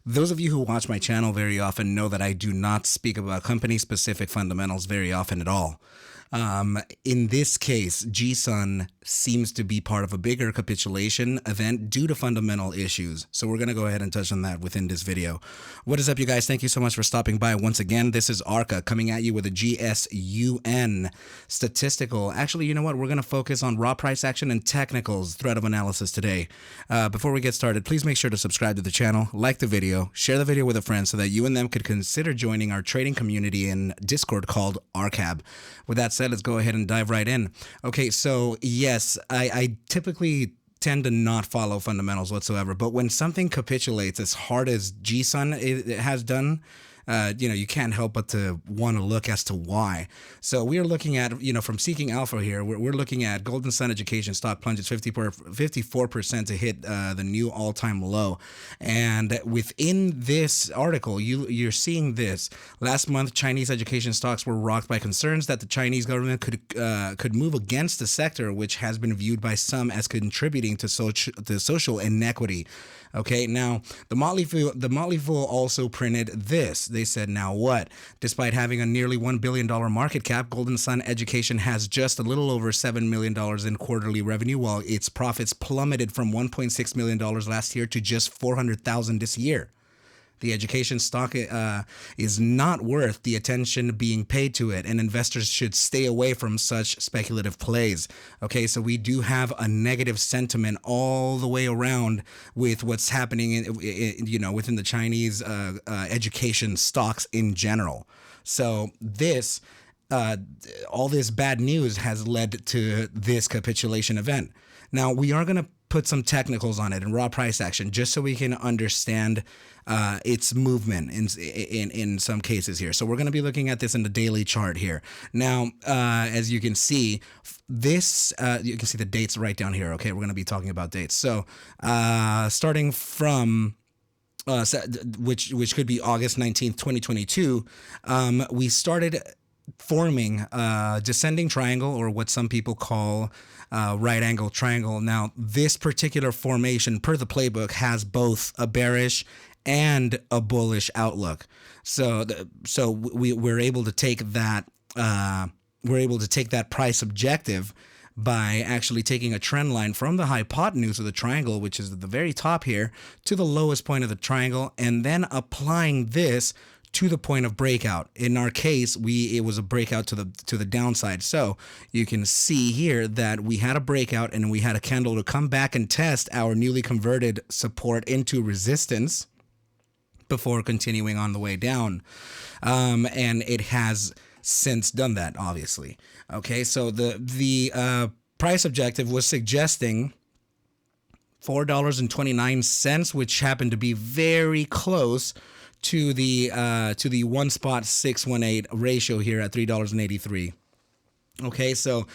Those of you who watch my channel very often know that I do not speak about company-specific fundamentals very often at all. In this case, GSUN seems to be part of a bigger capitulation event due to fundamental issues. So we're going to go ahead and touch on that within this video. What is up, you guys? Thank you so much for stopping by. Once again, this is ARCa coming at you with a GSUN statistical. Actually, you know what? We're going to focus on raw price action and technicals thread of analysis today. Before we get started, please make sure to subscribe to the channel, like the video, share the video with a friend so that you and them could consider joining our trading community in Discord called ARCa. With that said, let's go ahead and dive right in. Okay, so yes, I typically tend to not follow fundamentals whatsoever, but when something capitulates as hard as GSUN it has done, you can't help but to want to look as to why. So we are looking at, from Seeking Alpha here, we're looking at Golden Sun Education stock plunges 54% to hit the new all-time low. And within this article, you're seeing this. Last month, Chinese education stocks were rocked by concerns that the Chinese government could move against the sector, which has been viewed by some as contributing to social inequity. Okay, now the Motley Fool also printed this. They said, now what? Despite having a nearly $1 billion market cap, Golden Sun Education has just a little over $7 million in quarterly revenue, while its profits plummeted from $1.6 million last year to just $400,000 this year. The education stock is not worth the attention being paid to it, and investors should stay away from such speculative plays. Okay, so we do have a negative sentiment all the way around with what's happening, within the Chinese education stocks in general. So this, all this bad news has led to this capitulation event. Now we are going to put some technicals on it and raw price action just so we can understand its movement in some cases here. So we're going to be looking at this in the daily chart here. Now, as you can see, this you can see the dates right down here. Okay, we're going to be talking about dates. So starting from which could be August 19th, 2022, we started forming a descending triangle, or what some people call right angle triangle. Now, this particular formation, per the playbook, has both a bearish and a bullish outlook. So we're able to take that price objective by actually taking a trend line from the hypotenuse of the triangle, which is at the very top here, to the lowest point of the triangle, and then applying this to the point of breakout. In our case, it was a breakout to the downside. So you can see here that we had a breakout and we had a candle to come back and test our newly converted support into resistance before continuing on the way down. And it has since done that, obviously. Okay, so the price objective was suggesting $4.29, which happened to be very close to the 1.618 ratio here at $3.83. Okay, so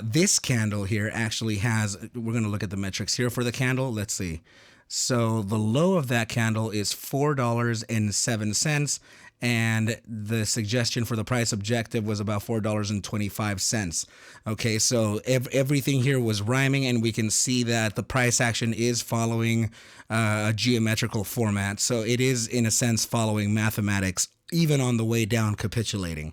this candle here actually has, we're going to look at the metrics here for the candle. Let's see. So the low of that candle is $4.07, and the suggestion for the price objective was about $4.25. Okay, so everything here was rhyming, and we can see that the price action is following a geometrical format. So it is, in a sense, following mathematics, even on the way down, capitulating.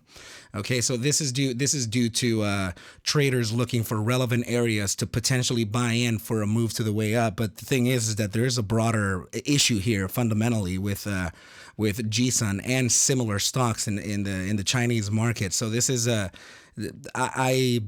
Okay, so this is due to traders looking for relevant areas to potentially buy in for a move to the way up. But the thing is that there is a broader issue here fundamentally with GSUN and similar stocks in the Chinese market. So this is I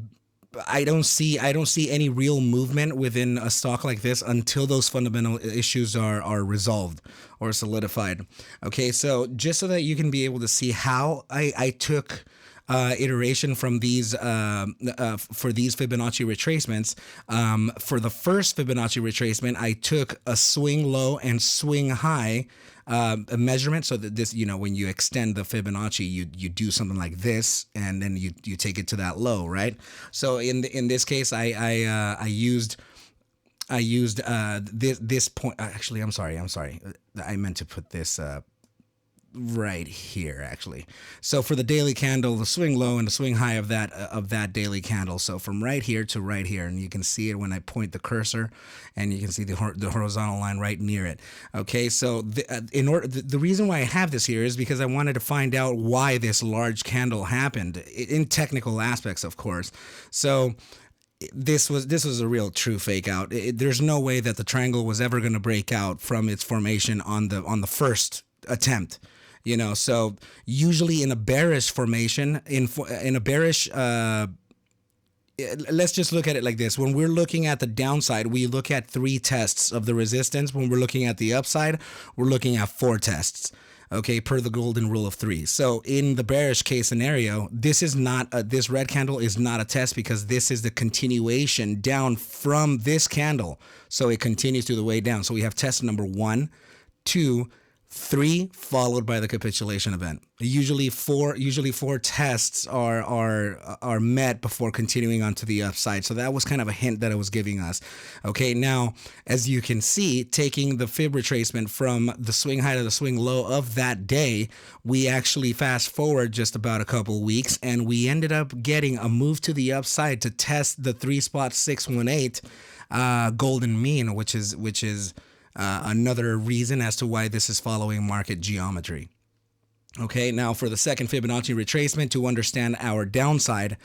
don't see any real movement within a stock like this until those fundamental issues are resolved or solidified. Okay, so just so that you can be able to see how I took iteration from these for these Fibonacci retracements. For the first Fibonacci retracement, I took a swing low and swing high a measurement, so that this, when you extend the Fibonacci, you do something like this, and then you take it to that low, right? So in this case, I used this point. Actually, I'm sorry. I meant to put this right here actually. So for the daily candle, the swing low and the swing high of that daily candle. So from right here to right here, and you can see it when I point the cursor, and you can see the horizontal line right near it. Okay, so the reason why I have this here is because I wanted to find out why this large candle happened in technical aspects, of course. So this was a real true fake out. There's no way that the triangle was ever going to break out from its formation on the first attempt. So usually in a bearish formation, in a bearish, let's just look at it like this. When we're looking at the downside, we look at 3 tests of the resistance. When we're looking at the upside, we're looking at 4 tests. Okay, per the golden rule of 3. So in the bearish case scenario, this red candle is not a test, because this is the continuation down from this candle. So it continues through the way down. So we have test number 1, 2, 3, followed by the capitulation event. Usually four tests are met before continuing on to the upside. So that was kind of a hint that it was giving us. Okay, now as you can see, taking the fib retracement from the swing high to the swing low of that day, we actually fast forward just about a couple weeks, and we ended up getting a move to the upside to test the 3.618 golden mean, which is another reason as to why this is following market geometry. Okay, now for the second Fibonacci retracement, to understand our downside,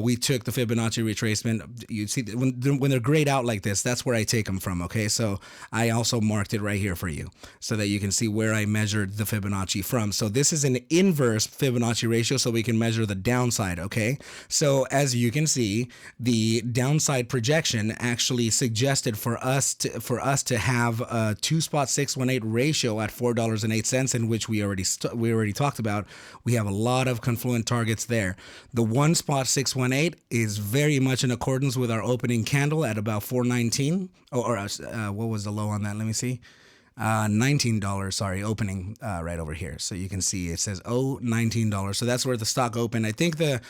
we took the Fibonacci retracement. You see, when they're grayed out like this, that's where I take them from, okay? So I also marked it right here for you so that you can see where I measured the Fibonacci from. So this is an inverse Fibonacci ratio, so we can measure the downside, okay? So as you can see, the downside projection actually suggested for us to have a 2.618 ratio at $4.08, in which we already talked about. We have a lot of confluent targets there. The 1.618 is very much in accordance with our opening candle at about $4.19. What was the low on that? Let me see. $19, sorry, opening right over here. So you can see it says $19. So that's where the stock opened. I think the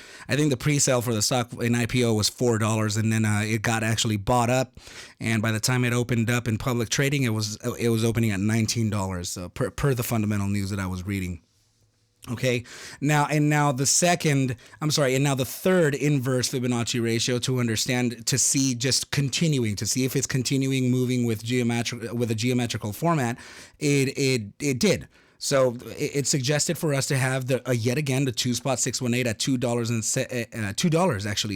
pre-sale for the stock in IPO was $4, and then it got actually bought up, and by the time it opened up in public trading, it was opening at $19. So per the fundamental news that I was reading. Okay, now the third inverse Fibonacci ratio to see if it's continuing moving with a geometrical format, it did. So it suggested for us to have yet again the 2.618 at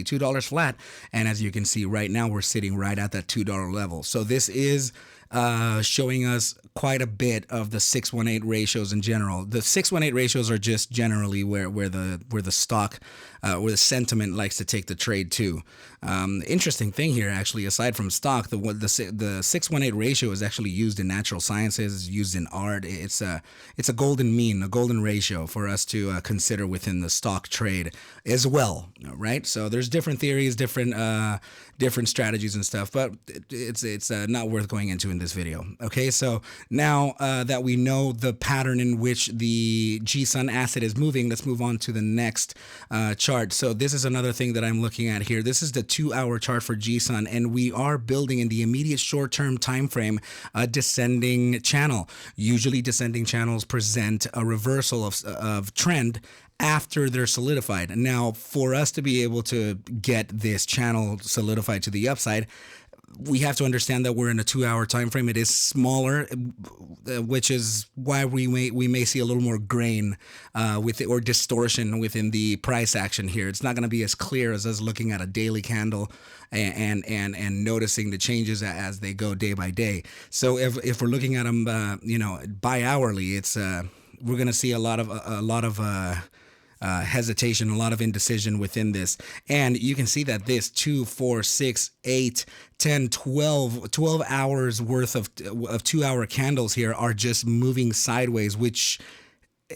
$2 flat, and as you can see right now, we're sitting right at that $2 level. So this is showing us quite a bit of the 618 ratios in general. The 618 ratios are just generally where the stock, where the sentiment likes to take the trade to. Interesting thing here, actually, aside from stock, the 618 ratio is actually used in natural sciences, used in art. It's a golden mean, a golden ratio for us to consider within the stock trade as well, right? So there's different theories, different strategies and stuff, but it's not worth going into in this video. Okay, so now that we know the pattern in which the GSUN asset is moving, let's move on to the next chart. So this is another thing that I'm looking at here. This is the 2-hour chart for GSUN, and we are building in the immediate short-term time frame a descending channel. Usually descending channels present a reversal of trend after they're solidified. Now, for us to be able to get this channel solidified to the upside, we have to understand that we're in a 2-hour time frame. It is smaller, which is why we may see a little more grain or distortion within the price action here. It's not going to be as clear as us looking at a daily candle and noticing the changes as they go day by day. So if we're looking at them, bi-hourly, it's we're going to see a lot of hesitation, a lot of indecision within this. And you can see that this 2, 4, 6, 8, 10, 12 hours worth of 2-hour candles here are just moving sideways, which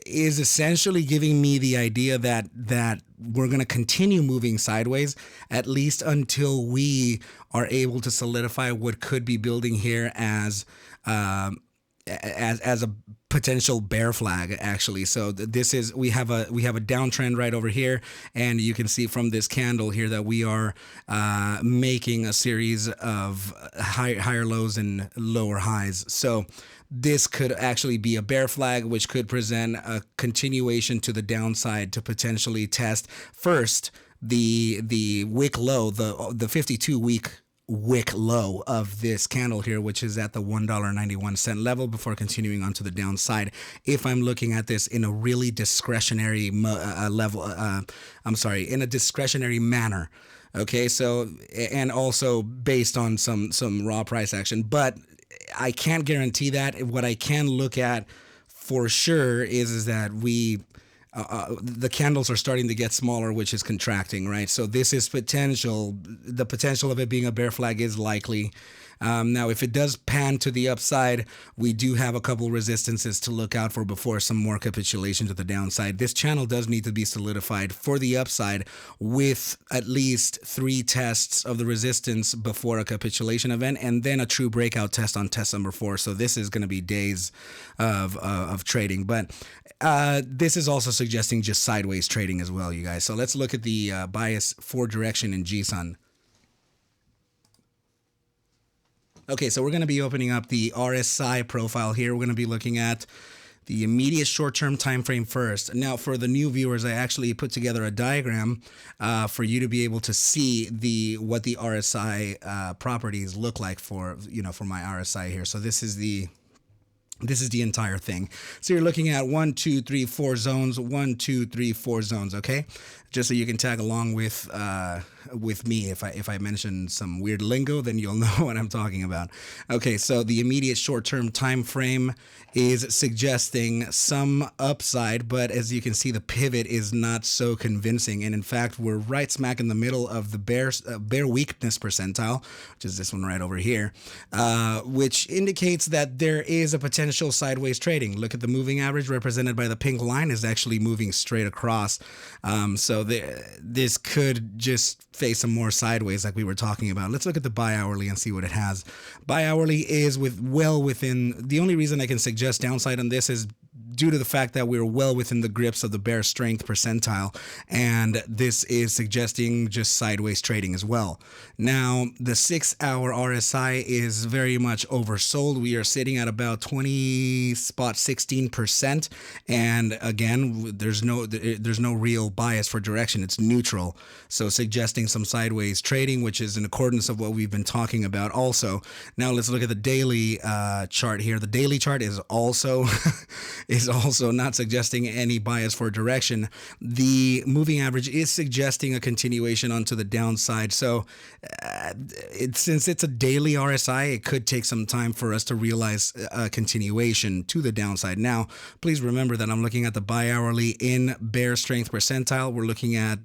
is essentially giving me the idea that we're going to continue moving sideways, at least until we are able to solidify what could be building here as a potential bear flag, actually. So this is, we have a downtrend right over here, and you can see from this candle here that we are making a series of higher lows and lower highs. So this could actually be a bear flag, which could present a continuation to the downside to potentially test first the wick low, the 52-week wick low of this candle here, which is at the $1.91 level, before continuing on to the downside. If I'm looking at this in a really discretionary in a discretionary manner. Okay, so, and also based on some raw price action, but I can't guarantee that. What I can look at for sure is that the candles are starting to get smaller, which is contracting, right? So this is potential. The potential of it being a bear flag is likely. Now, if it does pan to the upside, we do have a couple resistances to look out for before some more capitulation to the downside. This channel does need to be solidified for the upside with at least 3 tests of the resistance before a capitulation event, and then a true breakout test on test number 4. So this is going to be days of trading, but this is also suggesting just sideways trading as well, you guys. So let's look at the bias for direction in GSUN. Okay, so we're going to be opening up the RSI profile here. We're going to be looking at the immediate short-term time frame first. Now, for the new viewers, I actually put together a diagram for you to be able to see what the RSI properties look like for my RSI here. So this is the entire thing. So you're looking at 1, 2, 3, 4 zones, 1, 2, 3, 4 zones. Okay, just so you can tag along with me. If I mention some weird lingo, then you'll know what I'm talking about. Okay, so the immediate short-term time frame is suggesting some upside, but as you can see, the pivot is not so convincing. And in fact, we're right smack in the middle of the bear weakness percentile, which is this one right over here, which indicates that there is a potential sideways trading. Look at the moving average represented by the pink line is actually moving straight across. So this could just face some more sideways like we were talking about. Let's look at the bi-hourly and see what it has. Bi-hourly is well within. The only reason I can suggest downside on this is due to the fact that we're well within the grips of the bear strength percentile, and this is suggesting just sideways trading as well. Now, the 6-hour RSI is very much oversold. We are sitting at about 20.16%, and again, there's no real bias for direction. It's neutral, so suggesting some sideways trading, which is in accordance of what we've been talking about also. Now let's look at the daily chart here. The daily chart is also not suggesting any bias for direction. The moving average is suggesting a continuation onto the downside. So since it's a daily RSI, it could take some time for us to realize a continuation to the downside. Now, please remember that I'm looking at the bi-hourly in bear strength percentile. We're looking at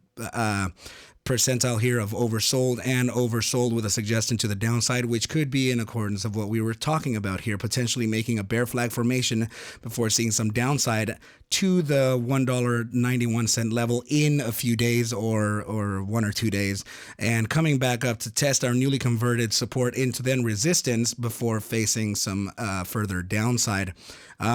percentile here of oversold with a suggestion to the downside, which could be in accordance of what we were talking about here, potentially making a bear flag formation before seeing some downside to the $1.91 level in a few days or 1 or 2 days, and coming back up to test our newly converted support into then resistance before facing some further downside.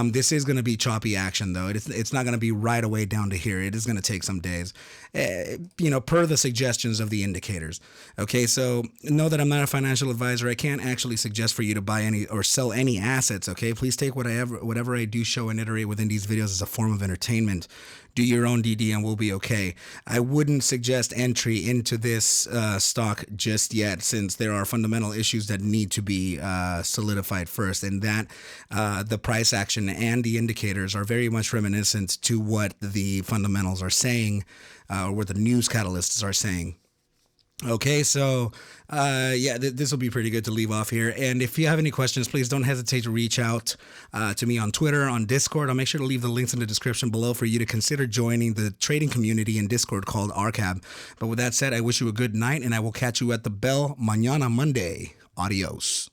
This is going to be choppy action, though. It's not going to be right away down to here. It is going to take some days, per the suggestions of the indicators. Okay, so know that I'm not a financial advisor. I can't actually suggest for you to buy any or sell any assets. Okay, please take whatever I do show and iterate within these videos as a form of entertainment. Do your own DD and we'll be okay. I wouldn't suggest entry into this stock just yet, since there are fundamental issues that need to be solidified first, and that the price action and the indicators are very much reminiscent to what the fundamentals are saying, or what the news catalysts are saying. Okay, so this will be pretty good to leave off here. And if you have any questions, please don't hesitate to reach out to me on Twitter, on Discord. I'll make sure to leave the links in the description below for you to consider joining the trading community in Discord called ARCa. But with that said, I wish you a good night, and I will catch you at the bell mañana Monday. Adios.